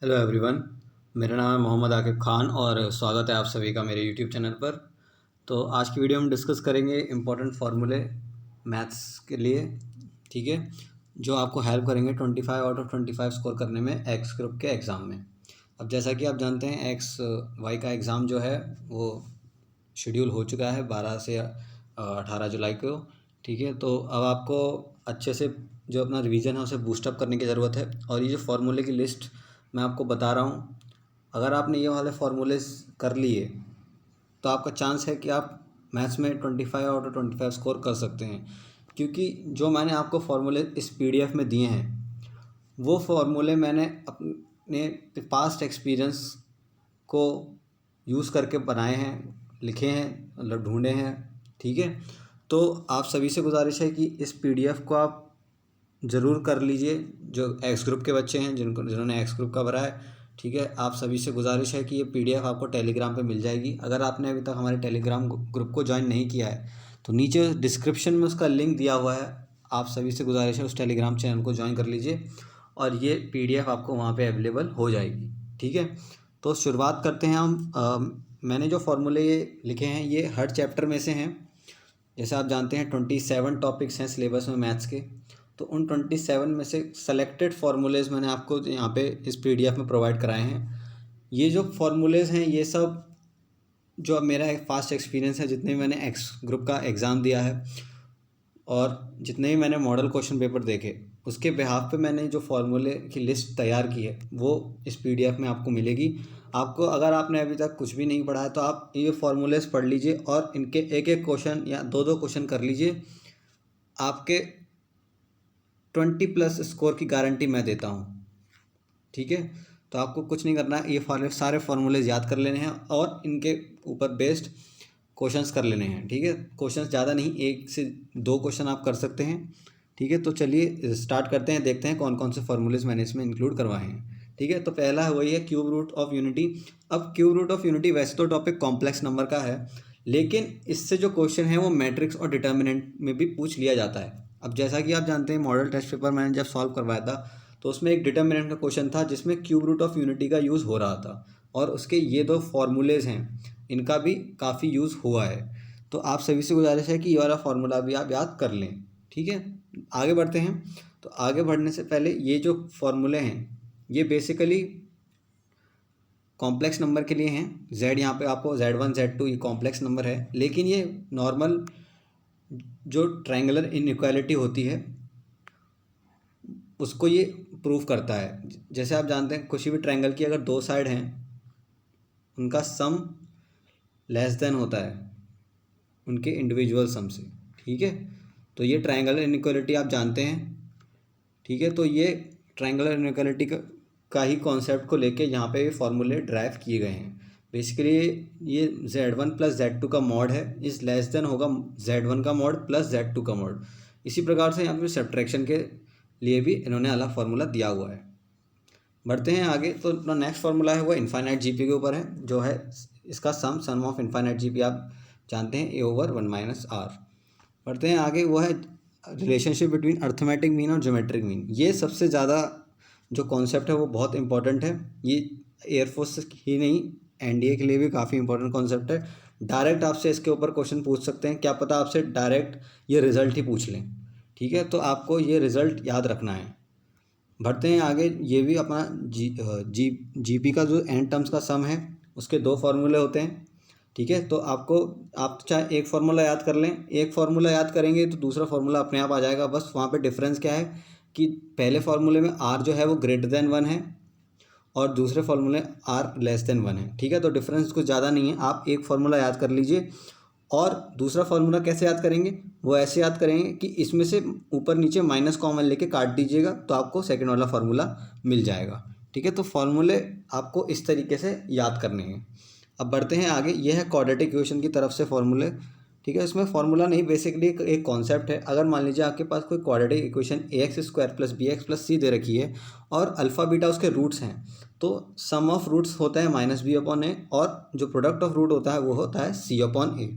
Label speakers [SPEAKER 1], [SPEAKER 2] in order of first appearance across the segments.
[SPEAKER 1] Hello everyone. मेरा नाम है मोहम्मद आकिब ख़ान और स्वागत है आप सभी का मेरे यूट्यूब चैनल पर। तो आज की वीडियो हम डिस्कस करेंगे इम्पोर्टेंट फार्मूले मैथ्स के लिए, ठीक है, जो आपको हेल्प करेंगे 25 आउट ऑफ 25 स्कोर करने में एक्स ग्रुप के एग्ज़ाम में। अब जैसा कि आप जानते हैं एक्स वाई का एग्ज़ाम जो है वो शेड्यूल हो चुका है 12 से 18 जुलाई को, ठीक है। तो अब आपको अच्छे से जो अपना रिवीजन है उसे बूस्टअप करने की ज़रूरत है। और ये जो फार्मूले की लिस्ट मैं आपको बता रहा हूँ, अगर आपने ये वाले फार्मूलेस कर लिए तो आपका चांस है कि आप मैथ्स में 25 आउट ऑफ 25 स्कोर कर सकते हैं। क्योंकि जो मैंने आपको फार्मूले इस पीडीएफ में दिए हैं वो फार्मूले मैंने अपने पास्ट एक्सपीरियंस को यूज़ करके बनाए हैं, लिखे हैं, मतलब ढूंढे हैं, ठीक है। तो आप सभी से गुजारिश है कि इस पीडीएफ को आप ज़रूर कर लीजिए, जो एक्स ग्रुप के बच्चे हैं जिन्होंने एक्स ग्रुप का भरा है, ठीक है। आप सभी से गुजारिश है कि ये पीडीएफ आपको टेलीग्राम पे मिल जाएगी। अगर आपने अभी तक हमारे टेलीग्राम ग्रुप को ज्वाइन नहीं किया है तो नीचे डिस्क्रिप्शन में उसका लिंक दिया हुआ है। आप सभी से गुजारिश है उस टेलीग्राम चैनल को ज्वाइन कर लीजिए और ये पीडीएफ आपको वहाँ पे अवेलेबल हो जाएगी, ठीक है। तो शुरुआत करते हैं हम। मैंने जो फार्मूले ये लिखे हैं ये हर चैप्टर में से हैं। जैसे आप जानते हैं 27 टॉपिक्स हैं सिलेबस में मैथ्स के, तो उन 27 में से सेलेक्टेड फार्मूलेज़ मैंने आपको यहाँ पे इस पीडीएफ में प्रोवाइड कराए हैं। ये जो फार्मूलेज़ हैं ये सब जो अब मेरा एक पास्ट एक्सपीरियंस है, जितने भी मैंने एक्स ग्रुप का एग्ज़ाम दिया है और जितने भी मैंने मॉडल क्वेश्चन पेपर देखे उसके बिहाफ पे मैंने जो फार्मूले की लिस्ट तैयार की है वो इस पीडीएफ में आपको मिलेगी। आपको अगर आपने अभी तक कुछ भी नहीं पढ़ा है तो आप ये फार्मूलेज़ पढ़ लीजिए और इनके एक एक क्वेश्चन या दो दो क्वेश्चन कर लीजिए। आपके 20+ स्कोर की गारंटी मैं देता हूँ, ठीक है। तो आपको कुछ नहीं करना है, ये सारे फार्मूलेज याद कर लेने हैं और इनके ऊपर बेस्ड क्वेश्चंस कर लेने हैं, ठीक है। क्वेश्चंस ज़्यादा नहीं, 1 से 2 क्वेश्चन आप कर सकते हैं, ठीक है। तो चलिए स्टार्ट करते हैं, देखते हैं कौन कौन से फार्मूलेज मैंने इसमें इंक्लूड करवाए हैं, ठीक है। तो पहला है वही है क्यूब रूट ऑफ यूनिटी। अब क्यूब रूट ऑफ यूनिटी वैसे तो टॉपिक कॉम्प्लेक्स नंबर का है, लेकिन इससे जो क्वेश्चन है वो मैट्रिक्स और डिटर्मिनेंट में भी पूछ लिया जाता है। अब जैसा कि आप जानते हैं मॉडल टेस्ट पेपर मैंने जब सॉल्व करवाया था तो उसमें एक डिटर्मिनेंट का क्वेश्चन था जिसमें क्यूब रूट ऑफ यूनिटी का यूज़ हो रहा था और उसके ये दो फार्मूलेज हैं इनका भी काफ़ी यूज़ हुआ है। तो आप सभी से गुजारिश है कि ये वाला फार्मूला भी आप याद कर लें, ठीक है। आगे बढ़ते हैं। तो आगे बढ़ने से पहले ये जो फार्मूले हैं ये बेसिकली कॉम्प्लेक्स नंबर के लिए हैं। जेड यहाँ पे आपको Z1 Z2 ये कॉम्प्लेक्स नंबर है, लेकिन ये नॉर्मल जो ट्रायंगुलर इनइक्वालिटी होती है उसको ये प्रूव करता है। जैसे आप जानते हैं किसी भी ट्रायंगल की अगर दो साइड हैं उनका सम लेस देन होता है उनके इंडिविजुअल सम से, ठीक है। तो ये ट्रायंगुलर इनइक्वालिटी आप जानते हैं, ठीक है। तो ये ट्रायंगुलर इनइक्वालिटी का ही कॉन्सेप्ट को लेके यहाँ पे फार्मूले ड्राइव किए गए हैं। बेसिकली ये Z1 + Z2 का मॉड है, इस लेस देन होगा Z1 का मॉड प्लस Z2 का मॉड। इसी प्रकार से यहाँ पे सब्ट्रैक्शन के लिए भी इन्होंने अलग फार्मूला दिया हुआ है। बढ़ते हैं आगे। तो अपना नेक्स्ट फार्मूला है वो इनफाइनाइट जीपी के ऊपर है, जो है इसका सम ऑफ इनफाइनाइट जीपी आप जानते हैं A/1 - R। बढ़ते हैं आगे, वो है रिलेशनशिप बिटवीन अर्थमेटिक मीन और ज्योमेट्रिक मीन। ये सबसे ज़्यादा जो कॉन्सेप्ट है वो बहुत इंपॉर्टेंट है। ये एयरफोर्स ही नहीं एनडीए के लिए भी काफ़ी इंपॉर्टेंट कॉन्सेप्ट है। डायरेक्ट आपसे इसके ऊपर क्वेश्चन पूछ सकते हैं, क्या पता आपसे डायरेक्ट ये रिज़ल्ट ही पूछ लें, ठीक है। तो आपको ये रिज़ल्ट याद रखना है। बढ़ते हैं आगे। ये भी अपना जीपी का जो एन टर्म्स का सम है उसके दो फार्मूले होते हैं, ठीक है। तो आप चाहे एक फार्मूला याद कर लें, एक फार्मूला याद करेंगे तो दूसरा फार्मूला अपने आप आ जाएगा। बस वहाँ पे डिफरेंस क्या है कि पहले फार्मूले में आर जो है वो >1 है और दूसरे फार्मूले r <1 है, ठीक है। तो डिफरेंस कुछ ज़्यादा नहीं है, आप एक फार्मूला याद कर लीजिए। और दूसरा फार्मूला कैसे याद करेंगे, वो ऐसे याद करेंगे कि इसमें से ऊपर नीचे माइनस कॉमन लेके काट दीजिएगा तो आपको सेकंड वाला फार्मूला मिल जाएगा, ठीक है। तो फार्मूले आपको इस तरीके से याद करने हैं। अब बढ़ते हैं आगे। यह है क्वाड्रेटिक इक्वेशन की तरफ से फार्मूले, ठीक है। इसमें फार्मूला नहीं, बेसिकली एक कॉन्सेप्ट है। अगर मान लीजिए आपके पास कोई quadratic equation ax² + bx + c दे रखी है और अल्फ़ा बीटा उसके रूट्स हैं, तो सम ऑफ रूट्स होता है -b/a और जो प्रोडक्ट ऑफ रूट होता है वो होता है c/a।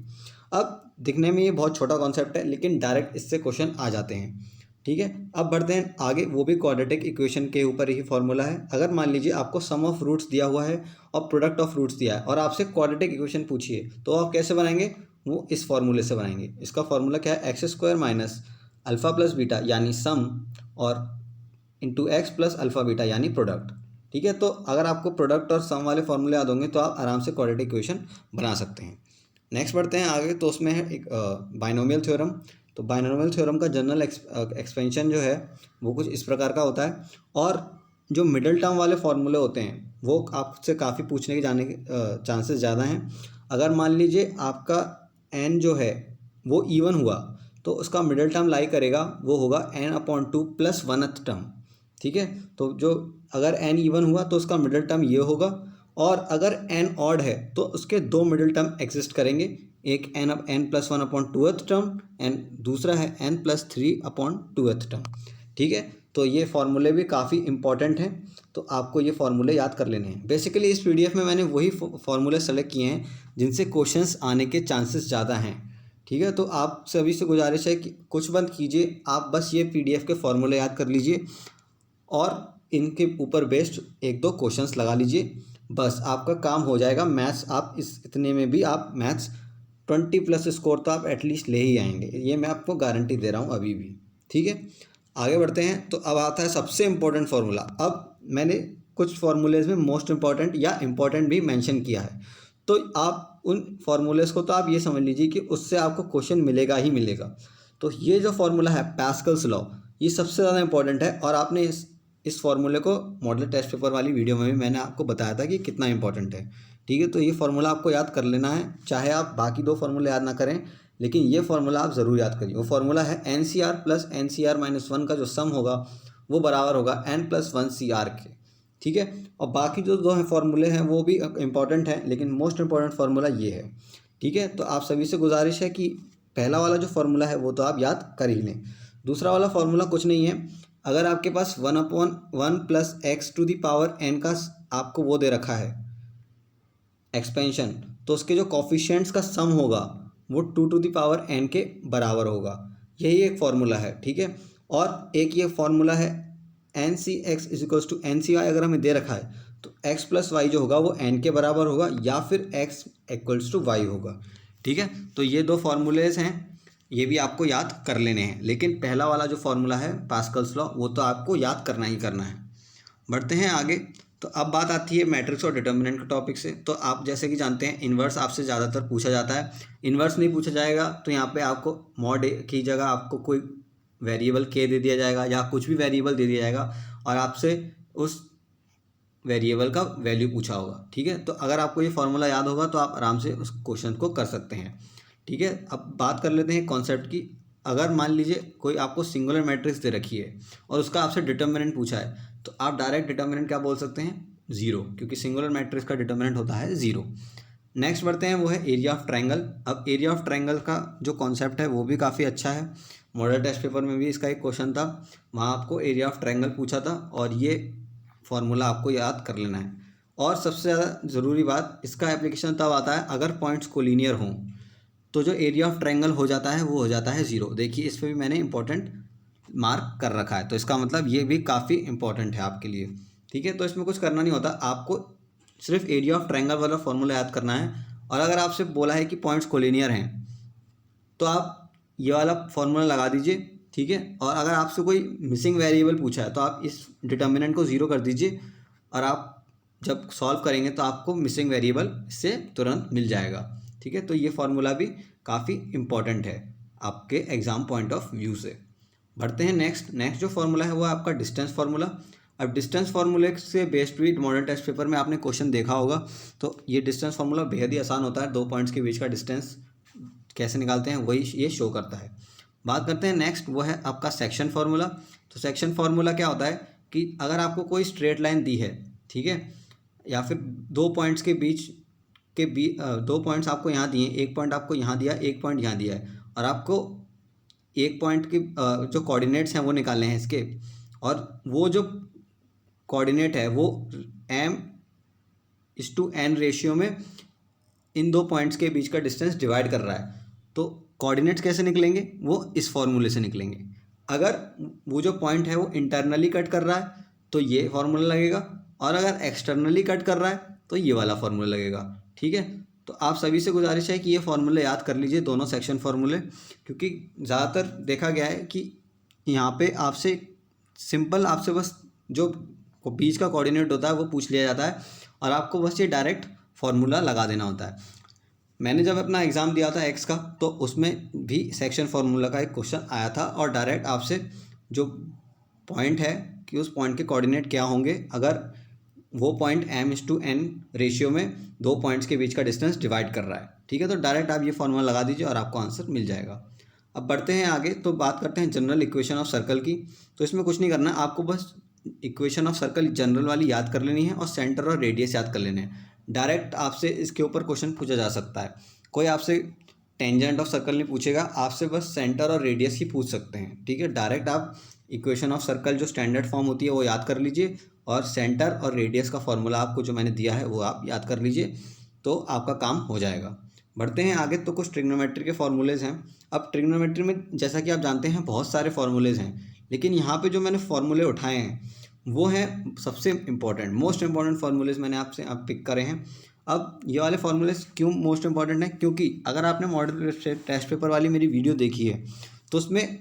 [SPEAKER 1] अब दिखने में ये बहुत छोटा कॉन्सेप्ट है लेकिन डायरेक्ट इससे क्वेश्चन आ जाते हैं। ठीक है। अब बढ़ते हैं आगे, वो भी क्वाड्रेटिक इक्वेशन के ऊपर ही फॉर्मूला है। अगर मान लीजिए आपको सम ऑफ रूट्स दिया हुआ है और प्रोडक्ट ऑफ रूट्स दिया है और आपसे क्वाड्रेटिक इक्वेशन पूछिए, तो आप कैसे बनाएंगे? वो इस फॉर्मूले से बनाएंगे। इसका फॉर्मूला क्या है? X square minus alpha plus beta यानी सम, और into x plus alpha beta यानी प्रोडक्ट। ठीक है, तो अगर आपको प्रोडक्ट और सम वाले फॉर्मूले याद होंगे तो आप आराम से क्वाड्रेटिक इक्वेशन बना सकते हैं। नेक्स्ट बढ़ते हैं आगे, तो उसमें है एक बाइनोमियल थ्योरम। तो बाइनोमियल थ्योरम का जनरल एक्सपेंशन जो है वो कुछ इस प्रकार का होता है, और जो मिडल टर्म वाले फॉर्मूले होते हैं वो आपसे काफ़ी पूछने के जाने के चांसेस ज़्यादा हैं। अगर मान लीजिए आपका एन जो है वो इवन हुआ तो उसका मिडल टर्म लाई करेगा, वो होगा n/2 प्लस 1th टर्म। ठीक है, तो जो अगर n इवन हुआ तो उसका मिडल टर्म ये होगा, और अगर n ऑड है तो उसके दो मिडिल टर्म एग्जिस्ट करेंगे, एक n+1/2th टर्म एंड दूसरा है n+3/2th टर्म। ठीक है, तो ये फॉर्मूले भी काफ़ी इंपॉर्टेंट हैं, तो आपको ये फॉर्मूले याद कर लेने हैं। बेसिकली इस पीडीएफ में मैंने वही फॉर्मूले सेलेक्ट किए हैं जिनसे क्वेश्चंस आने के चांसेस ज़्यादा हैं। ठीक है, तो आप सभी से गुजारिश है कि कुछ बंद कीजिए, आप बस ये पीडीएफ के फॉर्मूले याद कर लीजिए और इनके ऊपर बेस्ड एक दो क्वेश्चंस लगा लीजिए, बस आपका काम हो जाएगा। मैथ्स आप इस इतने में भी आप मैथ्स 20+ स्कोर तो आप एटलीस्ट ले ही आएंगे, ये मैं आपको गारंटी दे रहा हूँ अभी भी। ठीक है, आगे बढ़ते हैं। तो अब आता है सबसे इम्पोर्टेंट फार्मूला। अब मैंने कुछ फार्मूलेज में मोस्ट इम्पॉर्टेंट या इम्पॉर्टेंट भी मेंशन किया है, तो आप उन फार्मूलेज को तो आप ये समझ लीजिए कि उससे आपको क्वेश्चन मिलेगा ही मिलेगा। तो ये जो फार्मूला है पास्कल्स लॉ, ये सबसे ज़्यादा इंपॉर्टेंट है, और आपने इस फार्मूले को मॉडल टेस्ट पेपर वाली वीडियो में भी मैंने आपको बताया था कि कितना इंपॉर्टेंट है। ठीक है, तो ये फार्मूला आपको याद कर लेना है, चाहे आप बाकी दो फार्मूले याद ना करें, लेकिन ये फार्मूला आप ज़रूर याद करिए। वो फार्मूला है NCR प्लस NCR-1 का जो सम होगा वो बराबर होगा n+1 CR के। ठीक है, और बाकी जो दो हैं फार्मूले हैं वो भी इंपॉर्टेंट हैं, लेकिन मोस्ट इंपॉर्टेंट फार्मूला ये है। ठीक है, तो आप सभी से गुजारिश है कि पहला वाला जो फार्मूला है वो तो आप याद कर ही लें। दूसरा वाला फार्मूला कुछ नहीं है, अगर आपके पास 1/1 प्लस x⁴n का आपको वो दे रखा है एक्सपेंशन, तो उसके जो कॉफिशिएंट्स का सम होगा वो 2⁴n के बराबर होगा। यही एक फार्मूला है। ठीक है, और एक ये फार्मूला है NCx = NCy, अगर हमें दे रखा है तो x प्लस वाई जो होगा वो n के बराबर होगा या फिर x = y होगा। ठीक है, तो ये दो फार्मूलेज हैं, ये भी आपको याद कर लेने हैं, लेकिन पहला वाला जो फार्मूला है पास्कल्स लॉ वो तो आपको याद करना ही करना है। बढ़ते हैं आगे, तो अब बात आती है मैट्रिक्स और डिटर्मिनेंट के टॉपिक से। तो आप जैसे कि जानते हैं इन्वर्स आपसे ज़्यादातर पूछा जाता है, इन्वर्स नहीं पूछा जाएगा तो यहाँ पे आपको मॉड की जगह आपको कोई वेरिएबल k दे दिया जाएगा या कुछ भी वेरिएबल दे दिया जाएगा और आपसे उस वेरिएबल का वैल्यू पूछा होगा। ठीक है, तो अगर आपको ये फार्मूला याद होगा तो आप आराम से उस क्वेश्चन को कर सकते हैं। ठीक है, अब बात कर लेते हैं कॉन्सेप्ट की। अगर मान लीजिए कोई आपको सिंगुलर मैट्रिक्स दे रखी है और उसका आपसे डिटर्मिनेंट पूछा है, तो आप डायरेक्ट डिटर्मिनेंट क्या बोल सकते हैं? 0, क्योंकि सिंगुलर मैट्रिक्स का डिटर्मिनेंट होता है 0। नेक्स्ट बढ़ते हैं, वो है एरिया ऑफ ट्रायंगल। अब एरिया ऑफ ट्रायंगल का जो कॉन्सेप्ट है वो भी काफ़ी अच्छा है, मॉडल टेस्ट पेपर में भी इसका एक क्वेश्चन था, वहाँ आपको एरिया ऑफ ट्रायंगल पूछा था और ये फार्मूला आपको याद कर लेना है। और सबसे ज़्यादा ज़रूरी बात, इसका एप्लीकेशन तब आता है अगर पॉइंट्स कोलिनियर हों, तो जो एरिया ऑफ ट्रायंगल हो जाता है वो हो जाता है 0। देखिए इस पर भी मैंने इंपॉर्टेंट मार्क कर रखा है, तो इसका मतलब ये भी काफ़ी इंपॉर्टेंट है आपके लिए। ठीक है, तो इसमें कुछ करना नहीं होता, आपको सिर्फ एरिया ऑफ ट्रायंगल वाला फॉर्मूला याद करना है। और अगर आपसे बोला है कि पॉइंट्स कोलिनियर हैं तो आप ये वाला फॉर्मूला लगा दीजिए। ठीक है, और अगर आपसे कोई मिसिंग वेरिएबल पूछा है तो आप इस डिटर्मिनेंट को 0 कर दीजिए, और आप जब सॉल्व करेंगे तो आपको मिसिंग वेरिएबल इससे तुरंत मिल जाएगा। ठीक है, तो ये फार्मूला भी काफ़ी इंपॉर्टेंट है आपके एग्ज़ाम पॉइंट ऑफ व्यू से। बढ़ते हैं नेक्स्ट जो फार्मूला है वो है आपका डिस्टेंस फार्मूला। अब डिस्टेंस फार्मूले से बेस्ड भी मॉडल टेस्ट पेपर में आपने क्वेश्चन देखा होगा, तो ये डिस्टेंस फार्मूला बेहद ही आसान होता है, दो पॉइंट्स के बीच का डिस्टेंस कैसे निकालते हैं वही ये शो करता है। बात करते हैं नेक्स्ट, वो है आपका सेक्शन फार्मूला। तो सेक्शन फार्मूला क्या होता है कि अगर आपको कोई स्ट्रेट लाइन दी है, ठीक है, या फिर दो पॉइंट्स के बीच दो पॉइंट्स आपको यहाँ दिए, एक पॉइंट आपको यहाँ दिया, एक पॉइंट यहाँ दिया है, और आपको एक पॉइंट के जो कोऑर्डिनेट्स हैं वो निकालने हैं इसके, और वो जो कोऑर्डिनेट है वो m:n रेशियो में इन दो पॉइंट्स के बीच का डिस्टेंस डिवाइड कर रहा है। तो कोऑर्डिनेट्स कैसे निकलेंगे? वो इस फॉर्मूले से निकलेंगे। अगर वो जो पॉइंट है वो इंटरनली कट कर रहा है तो ये फार्मूला लगेगा, और अगर एक्सटर्नली कट कर रहा है तो ये वाला फार्मूला लगेगा। ठीक है, तो आप सभी से गुजारिश है कि ये फार्मूले याद कर लीजिए, दोनों सेक्शन फार्मूले, क्योंकि ज़्यादातर देखा गया है कि यहाँ पे आपसे सिंपल आपसे बस जो बीच का कोऑर्डिनेट होता है वो पूछ लिया जाता है, और आपको बस ये डायरेक्ट फार्मूला लगा देना होता है। मैंने जब अपना एग्ज़ाम दिया था एक्स का, तो उसमें भी सेक्शन फार्मूला का एक क्वेश्चन आया था, और डायरेक्ट आपसे जो पॉइंट है कि उस पॉइंट के कोऑर्डिनेट क्या होंगे अगर वो पॉइंट m/n रेशियो में दो पॉइंट्स के बीच का डिस्टेंस डिवाइड कर रहा है। ठीक है, तो डायरेक्ट आप ये फार्मूला लगा दीजिए और आपको आंसर मिल जाएगा। अब बढ़ते हैं आगे, तो बात करते हैं जनरल इक्वेशन ऑफ सर्कल की। तो इसमें कुछ नहीं करना, आपको बस इक्वेशन ऑफ सर्कल जनरल वाली याद कर लेनी है और सेंटर और रेडियस याद कर लेने हैं। डायरेक्ट आपसे इसके ऊपर क्वेश्चन पूछा जा सकता है, कोई आपसे टेंजेंट ऑफ सर्कल नहीं पूछेगा, आपसे बस सेंटर और रेडियस ही पूछ सकते हैं। ठीक है, डायरेक्ट आप इक्वेशन ऑफ सर्कल जो स्टैंडर्ड फॉर्म होती है वो याद कर लीजिए, और सेंटर और रेडियस का फॉर्मूला आपको जो मैंने दिया है वो आप याद कर लीजिए, तो आपका काम हो जाएगा। बढ़ते हैं आगे, तो कुछ ट्रिग्नोमेट्री के फॉर्मूलेज़ हैं। अब ट्रिग्नोमेट्री में जैसा कि आप जानते हैं बहुत सारे फॉर्मूलेज़ हैं, लेकिन यहाँ पे जो मैंने फॉर्मूले उठाए हैं वो हैं सबसे इम्पॉर्टेंट, मोस्ट इम्पॉर्टेंट फॉर्मूलेज़ मैंने आपसे आप पिक करे हैं। अब ये वाले फॉर्मूलेज़ क्यों मोस्ट इम्पॉर्टेंट हैं, क्योंकि अगर आपने मॉडल टेस्ट पेपर वाली मेरी वीडियो देखी है तो उसमें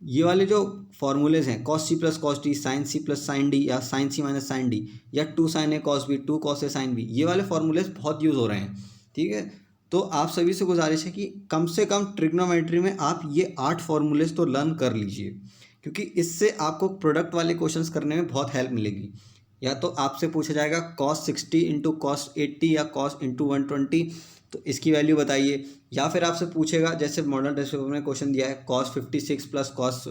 [SPEAKER 1] ये वाले जो फॉर्मूलेज़ हैं cos c plus cos d, sine c plus sine d, या sine c minus sine d, या 2 sin a cos b, 2 cos a sin b, ये वाले फॉर्मूलेज़ बहुत यूज़ हो रहे हैं। ठीक है, तो आप सभी से गुजारिश है कि कम से कम ट्रिग्नोमेट्री में आप ये 8 फॉर्मूलेज़ तो लर्न कर लीजिए, क्योंकि इससे आपको प्रोडक्ट वाले क्वेश्चंस करने में बहुत हेल्प मिलेगी। या तो आपसे पूछा जाएगा cos 60 इंटू कॉस 80 या cos इंटू 120, तो इसकी वैल्यू बताइए, या फिर आपसे पूछेगा जैसे मॉडल टेस्ट पेपर में क्वेश्चन दिया है cos 56 प्लस cos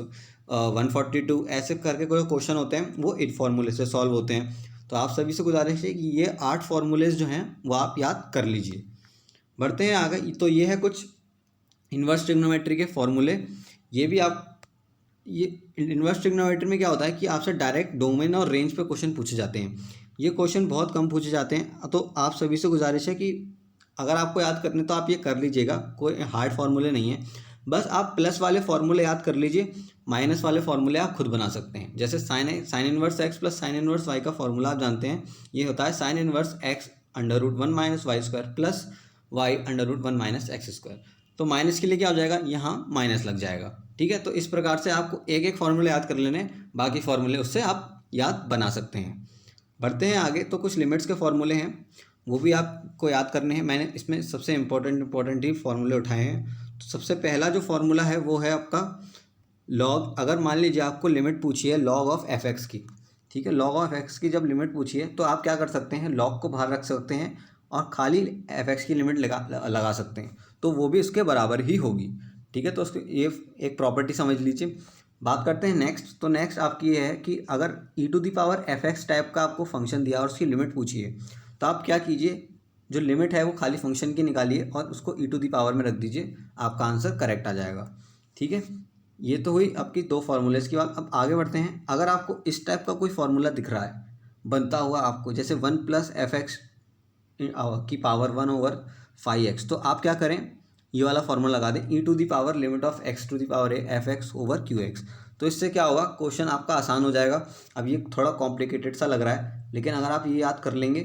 [SPEAKER 1] 142, ऐसे करके कोई क्वेश्चन होते हैं वो इन फार्मूले से सॉल्व होते हैं। तो आप सभी से गुजारिश है कि ये 8 फार्मूलेज जो हैं वो आप याद कर लीजिए। बढ़ते हैं आगे, तो ये है कुछ इन्वर्स ट्रिग्नोमेट्री के फॉर्मूले। ये भी आप ये इन्वर्स ट्रिग्नोमेट्री में क्या होता है कि आपसे डायरेक्ट डोमेन और रेंज पे क्वेश्चन पूछे जाते हैं। ये क्वेश्चन बहुत कम पूछे जाते हैं, तो आप सभी से गुजारिश है कि अगर आपको याद करने तो आप ये कर लीजिएगा, कोई हार्ड फार्मूले नहीं है। बस आप प्लस वाले फार्मूले याद कर लीजिए, माइनस वाले फार्मूले आप खुद बना सकते हैं। जैसे sine inverse x plus sine inverse y का फार्मूला आप जानते हैं, ये होता है sine inverse x √1 minus y square plus y √1 minus x square. तो माइनस के लिए क्या हो जाएगा, यहाँ माइनस लग जाएगा। ठीक है, तो इस प्रकार से आपको एक एक फार्मूले याद कर लेने, बाकी फार्मूले उससे आप याद बना सकते हैं। बढ़ते हैं आगे, तो कुछ लिमिट्स के फार्मूले हैं वो भी आपको याद करने हैं। मैंने इसमें सबसे इम्पोर्टेंट ही फार्मूले उठाए हैं। तो सबसे पहला जो फार्मूला है वो है आपका लॉग। अगर मान लीजिए आपको लिमिट पूछी है लॉग ऑफ एफ एक्स की, ठीक है, लॉग ऑफ एक्स की जब लिमिट पूछी है तो आप क्या कर सकते हैं, लॉग को बाहर रख सकते हैं और खाली एफ एक्स की लिमिट लगा सकते हैं, तो वो भी उसके बराबर ही होगी। ठीक है, तो उसकी ये एक प्रॉपर्टी समझ लीजिए। बात करते हैं नेक्स्ट, तो नेक्स्ट आपकी ये है कि अगर e⁻fx टाइप का आपको फंक्शन दिया और उसकी लिमिट पूछी है, तो आप क्या कीजिए, जो लिमिट है वो खाली फंक्शन की निकालिए और उसको e⁻ में रख दीजिए, आपका आंसर करेक्ट आ जाएगा। ठीक है, ये तो हुई आपकी दो फार्मूलेज़ की बात। अब आगे बढ़ते हैं, अगर आपको इस टाइप का कोई फार्मूला दिख रहा है बनता हुआ आपको, जैसे 1 + fx की पावर 1/5x, तो आप क्या करें, ये वाला फार्मूला लगा दें, e⁻ limit of x to the power a fx/qx। तो इससे क्या होगा, क्वेश्चन आपका आसान हो जाएगा। अब ये थोड़ा कॉम्प्लिकेटेड सा लग रहा है, लेकिन अगर आप ये याद कर लेंगे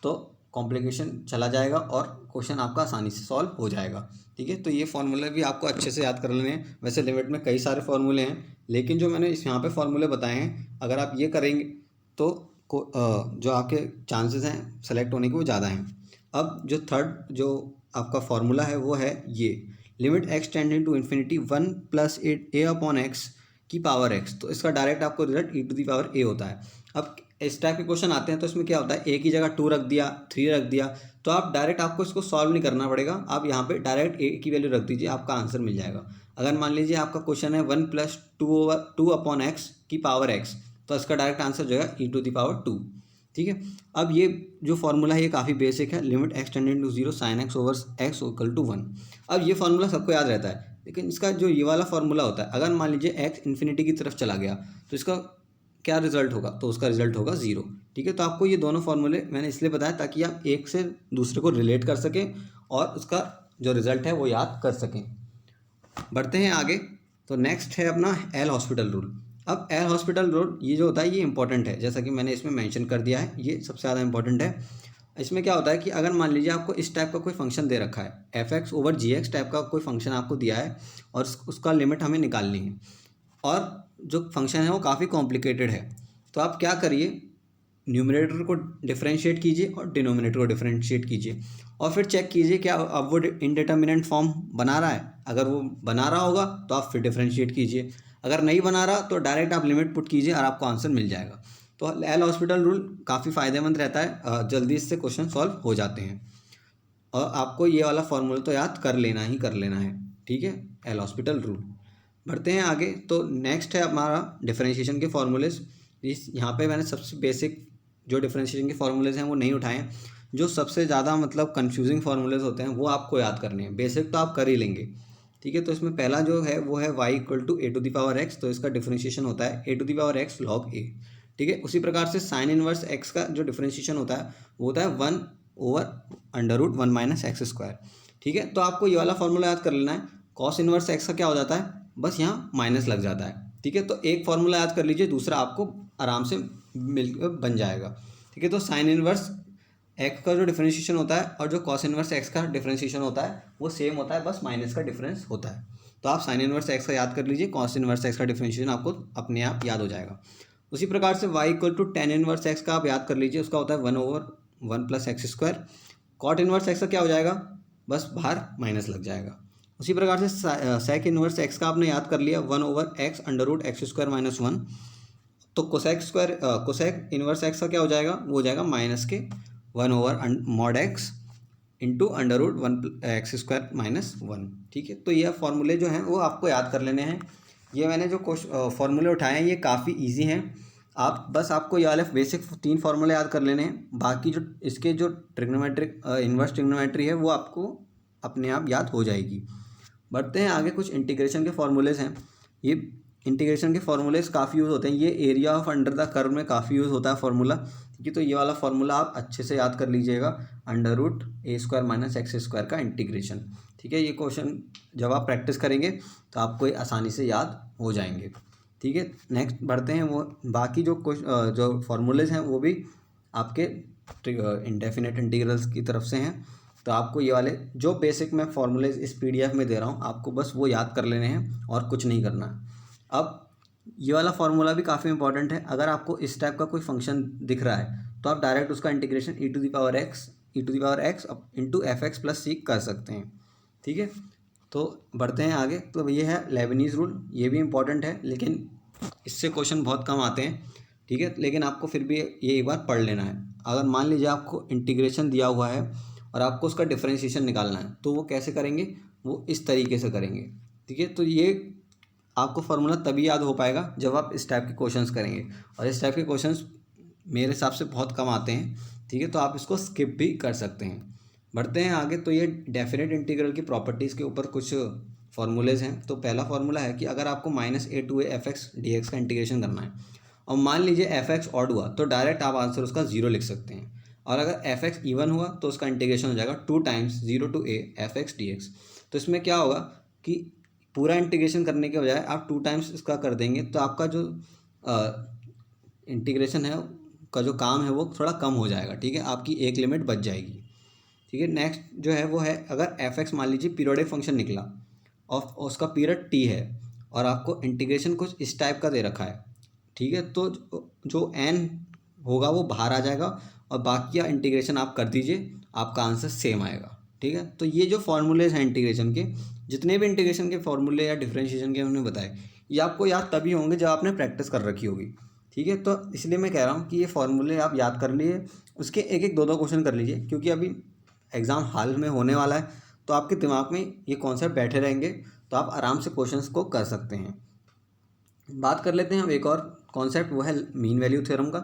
[SPEAKER 1] तो कॉम्प्लिकेशन चला जाएगा और क्वेश्चन आपका आसानी से सॉल्व हो जाएगा। ठीक है, तो ये फार्मूले भी आपको अच्छे से याद कर लेने हैं। वैसे लिमिट में कई सारे फार्मूले हैं, लेकिन जो मैंने यहाँ पे फार्मूले बताए हैं, अगर आप ये करेंगे तो जो आपके चांसेस हैं सेलेक्ट होने के वो ज़्यादा हैं। अब जो थर्ड जो आपका फार्मूला है वो है ये, limit x tending to infinity 1 + a/x की पावर x, तो इसका डायरेक्ट आपको रिजल्ट e⁻a होता है। अब इस टाइप के क्वेश्चन आते हैं तो इसमें क्या होता है, a की जगह 2 रख दिया, 3 रख दिया, तो आप डायरेक्ट आपको इसको सॉल्व नहीं करना पड़ेगा, आप यहाँ पे डायरेक्ट a की वैल्यू रख दीजिए, आपका आंसर मिल जाएगा। अगर मान लीजिए आपका क्वेश्चन है 1 + 2/x की पावर x, तो इसका डायरेक्ट आंसर जो है e⁻2। ठीक है, अब ये जो फार्मूला है ये काफ़ी बेसिक है, limit x tending to 0 sin x/x = 1। अब ये फार्मूला सबको याद रहता है, लेकिन इसका जो ये वाला फार्मूला होता है, अगर मान लीजिए x इन्फिनिटी की तरफ चला गया तो इसका क्या रिजल्ट होगा, तो उसका रिजल्ट होगा 0। ठीक है, तो आपको ये दोनों फार्मूले मैंने इसलिए बताया ताकि आप एक से दूसरे को रिलेट कर सकें और उसका जो रिजल्ट है वो याद कर सकें। बढ़ते हैं आगे, तो नेक्स्ट है अपना एल हॉस्पिटल रूल। अब एल हॉस्पिटल रूल ये जो होता है ये इंपॉर्टेंट है, जैसा कि मैंने इसमें मेंशन कर दिया है, ये सबसे ज़्यादा इंपॉर्टेंट है। इसमें क्या होता है कि अगर मान लीजिए आपको इस टाइप का कोई फंक्शन दे रखा है, f(x/gx) टाइप का कोई फंक्शन आपको दिया है और उसका लिमिट हमें निकालनी है, और जो फंक्शन है वो काफ़ी कॉम्प्लिकेटेड है, तो आप क्या करिए, न्यूमरेटर को डिफरेंशिएट कीजिए और डिनोमिनेटर को डिफरेंशिएट कीजिए और फिर चेक कीजिए क्या अब वो इनडिटर्मिनेंट फॉर्म बना रहा है। अगर वो बना रहा होगा तो आप फिर डिफरेंशिएट कीजिए, अगर नहीं बना रहा तो डायरेक्ट आप लिमिट पुट कीजिए और आपको आंसर मिल जाएगा। तो एल हॉस्पिटल रूल काफ़ी फ़ायदेमंद रहता है, जल्दी इससे क्वेश्चन सॉल्व हो जाते हैं। और आपको ये वाला फॉर्मूला तो याद कर लेना है, ठीक है, एल हॉस्पिटल रूल। बढ़ते हैं आगे। तो नेक्स्ट है हमारा डिफरेंशिएशन के फॉर्मूलेज। यहाँ पे मैंने सबसे बेसिक जो डिफरेंशिएशन के फॉर्मूलेज हैं वो नहीं उठाए हैं, जो सबसे ज़्यादा मतलब कंफ्यूजिंग फार्मूलेज होते हैं वो आपको याद करने हैं। बेसिक तो आप कर ही लेंगे, ठीक है। तो इसमें पहला जो है वो है y=a⁴x, तो इसका डिफरेंशिएशन होता है a⁴x log a, ठीक है। उसी प्रकार से साइन इनवर्स x का जो डिफरेंशिएशन होता है वो होता है 1/√1 - x², ठीक है। तो आपको ये वाला फॉर्मूला याद कर लेना है। कॉस इनवर्स x का क्या हो जाता है, बस यहाँ माइनस लग जाता है, ठीक है। तो एक फॉर्मूला याद कर लीजिए, दूसरा आपको आराम से मिल बन जाएगा, ठीक है। तो साइन इनवर्स एक्स का जो डिफरेंशिएशन होता है और जो कॉस इनवर्स एक्स का डिफरेंशिएशन होता है वो सेम होता है, बस माइनस का डिफरेंस होता है। तो आप साइन इनवर्स एक्स का याद कर लीजिए, कॉस इनवर्स एक्स का डिफरेंशिएशन आपको अपने आप याद हो जाएगा। उसी प्रकार से y=tan इनवर्स एक्स का आप याद कर लीजिए, उसका होता है 1/1 + x²। कॉट इनवर्स एक्स का क्या हो जाएगा, बस बाहर माइनस लग जाएगा। उसी प्रकार से सेक इनवर्स एक्स का आपने याद कर लिया 1/x√x² - 1। तो कोसेक इनवर्स एक्स का क्या हो जाएगा, वो हो जाएगा -1/mod x × √1x² - 1, ठीक है। तो ये फॉर्मूले जो हैं वो आपको याद कर लेने हैं। ये मैंने जो फॉर्मूले उठाए हैं ये काफ़ी इजी हैं, आपको ये वाले बेसिक 3 फार्मूले याद कर लेने हैं। बाकी जो इसके जो ट्रिग्नोमेट्रिक इन्वर्स ट्रिग्नोमेट्री है वो आपको अपने आप याद हो जाएगी। बढ़ते हैं आगे। कुछ इंटीग्रेशन के फार्मूलेज हैं। ये इंटीग्रेशन के फार्मूलेज काफ़ी यूज़ होते हैं, ये area of under the curve में काफ़ी यूज़ होता है फार्मूला, ठीक है। तो ये वाला फार्मूला आप अच्छे से याद कर लीजिएगा, √a² - x² का इंटीग्रेशन, ठीक है। ये क्वेश्चन जब आप प्रैक्टिस करेंगे तो आपको ये आसानी से याद हो जाएंगे, ठीक है। नेक्स्ट बढ़ते हैं, वो बाकी जो फार्मूलेज हैं वो भी आपके इंडेफिनेट इंटीग्रल्स की तरफ से हैं। तो आपको ये वाले जो बेसिक मैं फार्मूलेज इस PDF में दे रहा हूँ आपको बस वो याद कर लेने हैं और कुछ नहीं करना है। अब ये वाला फार्मूला भी काफ़ी इंपॉर्टेंट है। अगर आपको इस टाइप का कोई फंक्शन दिख रहा है तो आप डायरेक्ट उसका इंटीग्रेशन e⁴x × fx + c कर सकते हैं, ठीक है। तो बढ़ते हैं आगे। तो ये है लेबनीज़ रूल, ये भी इंपॉर्टेंट है लेकिन इससे क्वेश्चन बहुत कम आते हैं, ठीक है। लेकिन आपको फिर भी ये एक बार पढ़ लेना है। अगर मान लीजिए आपको इंटीग्रेशन दिया हुआ है और आपको उसका डिफरेंशिएशन निकालना है तो वो कैसे करेंगे, वो इस तरीके से करेंगे, ठीक है। तो ये आपको फार्मूला तभी याद हो पाएगा जब आप इस टाइप के क्वेश्चंस करेंगे, और इस टाइप के क्वेश्चंस मेरे हिसाब से बहुत कम आते हैं, ठीक है। तो आप इसको स्किप भी कर सकते हैं। बढ़ते हैं आगे। तो ये डेफिनेट इंटीग्रल की प्रॉपर्टीज़ के ऊपर कुछ फार्मूलेज हैं। तो पहला फार्मूला है कि अगर आपको -a fx dx का इंटीग्रेशन करना है और मान लीजिए fx ऑड हुआ तो डायरेक्ट आप आंसर उसका 0 लिख सकते हैं, और अगर fx इवन हुआ तो उसका इंटीग्रेशन हो जाएगा 2 × 0 to a fx dx। तो इसमें क्या होगा कि पूरा इंटीग्रेशन करने के बजाय आप 2 टाइम्स इसका कर देंगे तो आपका जो इंटीग्रेशन है का जो काम है वो थोड़ा कम हो जाएगा, ठीक है। आपकी एक लिमिट बच जाएगी, ठीक है। नेक्स्ट जो है वो है, अगर fx मान लीजिए पीरियोडिक फंक्शन निकला और उसका पीरियड t है और आपको इंटीग्रेशन कुछ इस टाइप का दे रखा है, ठीक है। तो जो n होगा वो बाहर आ जाएगा और बाकी का इंटीग्रेशन आप कर दीजिए, आपका आंसर सेम आएगा, ठीक है। तो ये जो फार्मूलेज हैं इंटीग्रेशन के, जितने भी इंटीग्रेशन के फार्मूले या डिफरेंशिएशन के हमने बताए, ये आपको याद तभी होंगे जब आपने प्रैक्टिस कर रखी होगी, ठीक है। तो इसलिए मैं कह रहा हूँ कि ये फार्मूले आप याद कर लिए, उसके एक एक दो दो क्वेश्चन कर लीजिए, क्योंकि अभी एग्ज़ाम हाल में होने वाला है तो आपके दिमाग में ये कॉन्सेप्ट बैठे रहेंगे, तो आप आराम से क्वेश्चंस को कर सकते हैं। बात कर लेते हैं अब एक और कॉन्सेप्ट, वो है मीन वैल्यू थ्योरम का।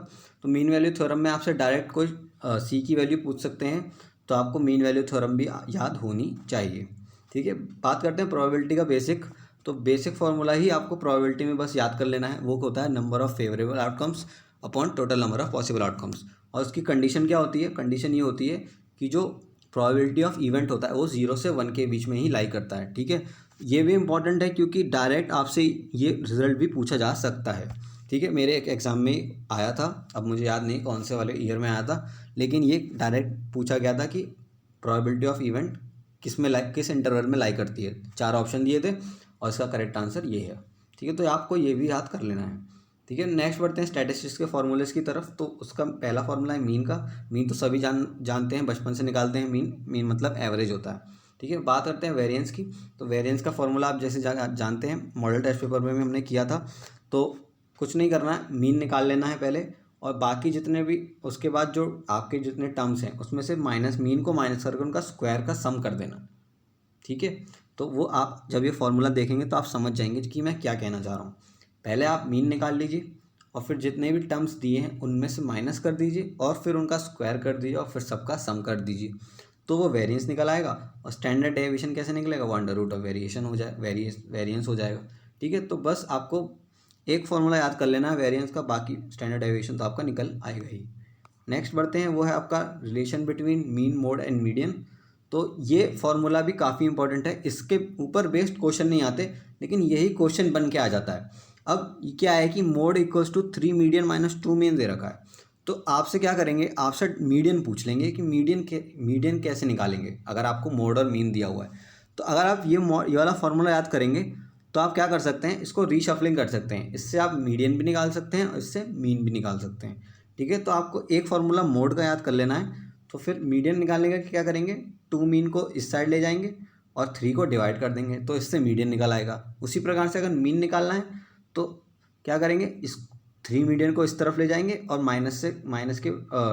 [SPEAKER 1] तो मीन वैल्यू थ्योरम में आपसे डायरेक्ट कोई सी की वैल्यू पूछ सकते हैं, तो आपको मीन वैल्यू थ्योरम भी याद होनी चाहिए, ठीक है। बात करते हैं प्रोबेबिलिटी का बेसिक। तो बेसिक फार्मूला ही आपको प्रोबेबिलिटी में बस याद कर लेना है, वो होता है number of favourable outcomes upon total number of possible outcomes. और उसकी कंडीशन क्या होती है, कंडीशन ये होती है कि जो प्रोबेबिलिटी ऑफ इवेंट होता है वो 0 से 1 के बीच में ही लाई करता है, ठीक है। ये भी इम्पॉर्टेंट है क्योंकि डायरेक्ट आपसे ये रिज़ल्ट भी पूछा जा सकता है। ठीक है, मेरे एक एग्ज़ाम में आया था, अब मुझे याद नहीं कौन से वाले ईयर में आया था, लेकिन ये डायरेक्ट पूछा गया था कि प्रोबेबिलिटी ऑफ इवेंट किस इंटरवल में लाई करती है। 4 ऑप्शन दिए थे और इसका करेक्ट आंसर ये है। ठीक है, तो आपको ये भी याद कर लेना है। ठीक है, नेक्स्ट बढ़ते हैं स्टैटिस्टिक्स के फॉर्मूलेज़ की तरफ। तो उसका पहला फॉर्मूला है मीन का। मीन तो सभी जानते हैं, बचपन से निकालते हैं। मीन मतलब एवरेज होता है। ठीक है, बात करते हैं वेरिएंस की। तो वेरिएंस का फॉर्मूला आप जैसे जानते हैं, मॉडल टेस्ट पेपर में भी हमने किया था। तो कुछ नहीं करना है, मीन निकाल लेना है पहले, और बाकी जितने भी उसके बाद जो आपके जितने टर्म्स हैं उसमें से माइनस मीन को माइनस करके उनका स्क्वायर का सम कर देना। ठीक है, तो वो आप जब ये फॉर्मूला देखेंगे तो आप समझ जाएंगे कि मैं क्या कहना चाह रहा हूँ। पहले आप मीन निकाल लीजिए और फिर जितने भी टर्म्स दिए हैं उनमें से माइनस कर दीजिए और फिर उनका स्क्वायर कर दीजिए और फिर सबका सम कर दीजिए, तो वो वेरिएंस निकल आएगा। और स्टैंडर्ड डेविएशन कैसे निकलेगा, वो अंडर रूट ऑफ वेरिएशन हो जाए वेरिएंस हो जाएगा। ठीक है, तो बस आपको एक फॉर्मूला याद कर लेना है वेरिएंस का, बाकी स्टैंडर्ड डेविएशन तो आपका निकल आएगा ही। नेक्स्ट बढ़ते हैं, वो है आपका relation between mean, mode and median. तो ये फॉर्मूला भी काफ़ी इंपॉर्टेंट है, इसके ऊपर बेस्ड क्वेश्चन नहीं आते, लेकिन यही क्वेश्चन बन के आ जाता है। अब क्या है कि mode equals to 3 median minus 2 mean दे रखा है। तो आपसे क्या करेंगे, आपसे मीडियन पूछ लेंगे कि मीडियन कैसे निकालेंगे अगर आपको मोड और मीन दिया हुआ है। तो अगर आप ये वाला फॉर्मूला याद करेंगे तो आप क्या कर सकते हैं, इसको रीशफलिंग कर सकते हैं। इससे आप मीडियन भी निकाल सकते हैं और इससे मीन भी निकाल सकते हैं। ठीक है, तो आपको एक फार्मूला मोड का याद कर लेना है। तो फिर मीडियन निकालने का क्या करेंगे, 2 मीन को इस साइड ले जाएंगे और 3 को डिवाइड कर देंगे, तो इससे मीडियन निकल आएगा। उसी प्रकार से अगर मीन निकालना है तो क्या करेंगे, इस 3 मीडियन को इस तरफ ले जाएंगे और माइनस के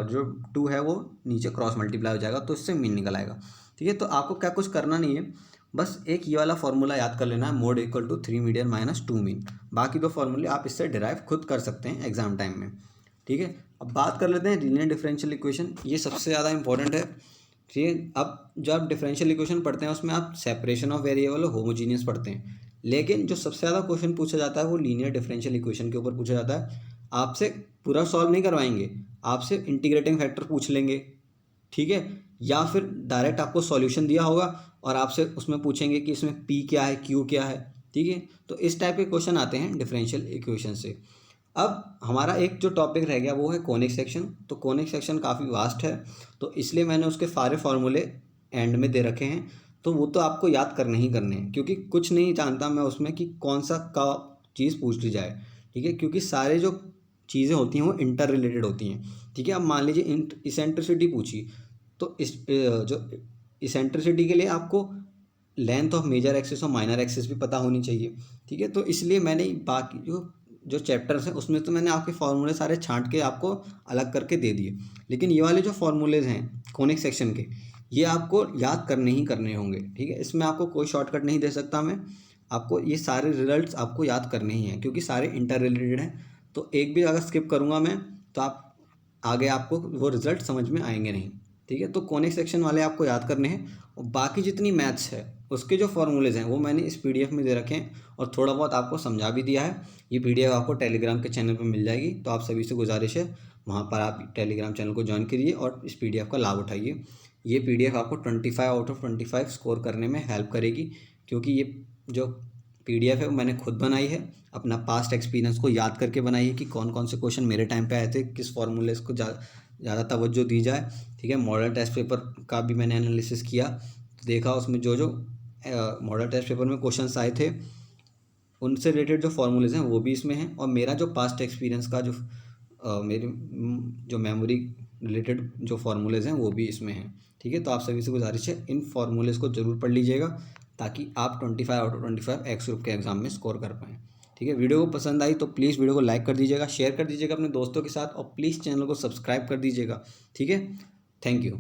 [SPEAKER 1] जो 2 है वो नीचे क्रॉस मल्टीप्लाई हो जाएगा, तो इससे मीन निकल आएगा। ठीक है, तो आपको क्या कुछ करना नहीं है, बस एक ये वाला फॉर्मूला याद कर लेना है, mode equal to 3 median minus 2 mean. बाकी 2 फॉर्मूले आप इससे डिराइव खुद कर सकते हैं एग्जाम टाइम में। ठीक है, अब बात कर लेते हैं लीनियर डिफरेंशियल इक्वेशन। ये सबसे ज़्यादा इंपॉर्टेंट है। ठीक है, अब जब आप डिफरेंशियल इक्वेशन पढ़ते हैं उसमें आप सेपरेशन ऑफ वेरिएबल और होमोजीनियस पढ़ते हैं, लेकिन जो सबसे ज़्यादा क्वेश्चन पूछा जाता है वो लीनियर डिफरेंशियल इक्वेशन के ऊपर पूछा जाता है। आपसे पूरा सॉल्व नहीं करवाएंगे, आपसे इंटीग्रेटिंग फैक्टर पूछ लेंगे। ठीक है, या फिर डायरेक्ट आपको सॉल्यूशन दिया होगा और आपसे उसमें पूछेंगे कि इसमें पी क्या है, क्यू क्या है। ठीक है, तो इस टाइप के क्वेश्चन आते हैं डिफरेंशियल इक्वेशन से। अब हमारा एक जो टॉपिक रह गया वो है कोनिक सेक्शन। तो कोनिक सेक्शन काफ़ी वास्ट है, तो इसलिए मैंने उसके सारे फार्मूले एंड में दे रखे हैं। तो वो तो आपको याद करने ही करने हैं, क्योंकि कुछ नहीं जानता मैं उसमें कि कौन सा का चीज़ पूछ ली जाए। ठीक है, क्योंकि सारे जो चीज़ें होती हैं वो इंटर रिलेटेड होती हैं। ठीक है, अब मान लीजिए इसेंट्रिसिटी पूछी, तो इस जो इसेंट्रिसिटी के लिए आपको लेंथ ऑफ मेजर एक्सिस और माइनर एक्सिस भी पता होनी चाहिए। ठीक है, तो इसलिए मैंने बाकी जो चैप्टर्स हैं उसमें तो मैंने आपके फार्मूले सारे छांट के आपको अलग करके दे दिए, लेकिन ये वाले जो फार्मूलेज हैं कोनिक सेक्शन के, ये आपको याद करने ही करने होंगे। ठीक है, इसमें आपको कोई शॉर्टकट नहीं दे सकता मैं, आपको ये सारे रिजल्ट्स आपको याद करने ही हैं, क्योंकि सारे इंटर रिलेटेड हैं। तो एक भी अगर स्किप करूँगा मैं तो आप आगे आपको वो रिजल्ट समझ में आएंगे नहीं। ठीक है, तो कोनिक सेक्शन वाले आपको याद करने हैं, और बाकी जितनी मैथ्स है उसके जो फार्मूलेज हैं वो मैंने इस पीडीएफ में दे रखे हैं और थोड़ा बहुत आपको समझा भी दिया है। ये पीडीएफ आपको टेलीग्राम के चैनल पर मिल जाएगी, तो आप सभी से गुजारिश है वहाँ पर आप टेलीग्राम चैनल को ज्वाइन करिए और इस पीडीएफ का लाभ उठाइए। ये पीडीएफ आपको 25 आउट ऑफ 25 स्कोर करने में हेल्प करेगी, क्योंकि ये जो पीडीएफ है वो मैंने खुद बनाई है, अपना पास्ट एक्सपीरियंस को याद करके बनाई है कि कौन कौन से क्वेश्चन मेरे टाइम पे आए थे, किस फॉर्मूले को ज़्यादा तवज्जो दी जाए। ठीक है, मॉडल टेस्ट पेपर का भी मैंने एनालिसिस किया, तो देखा उसमें जो मॉडल टेस्ट पेपर में क्वेश्चंस आए थे उनसे रिलेटेड जो फार्मूलेज हैं वो भी इसमें हैं, और मेरा जो पास्ट एक्सपीरियंस का जो मेरी जो मेमोरी रिलेटेड जो फार्मूलेज हैं वो भी इसमें हैं। ठीक है, तो आप सभी से गुजारिश है इन फार्मूलेज को ज़रूर पढ़ लीजिएगा, ताकि आप 25 आउट ऑफ 25 एक्स ग्रुप के एग्ज़ाम में स्कोर कर पाएँ। ठीक है, वीडियो को पसंद आई तो प्लीज़ वीडियो को लाइक कर दीजिएगा, शेयर कर दीजिएगा अपने दोस्तों के साथ, और प्लीज़ चैनल को सब्सक्राइब कर दीजिएगा। ठीक है, थैंक यू।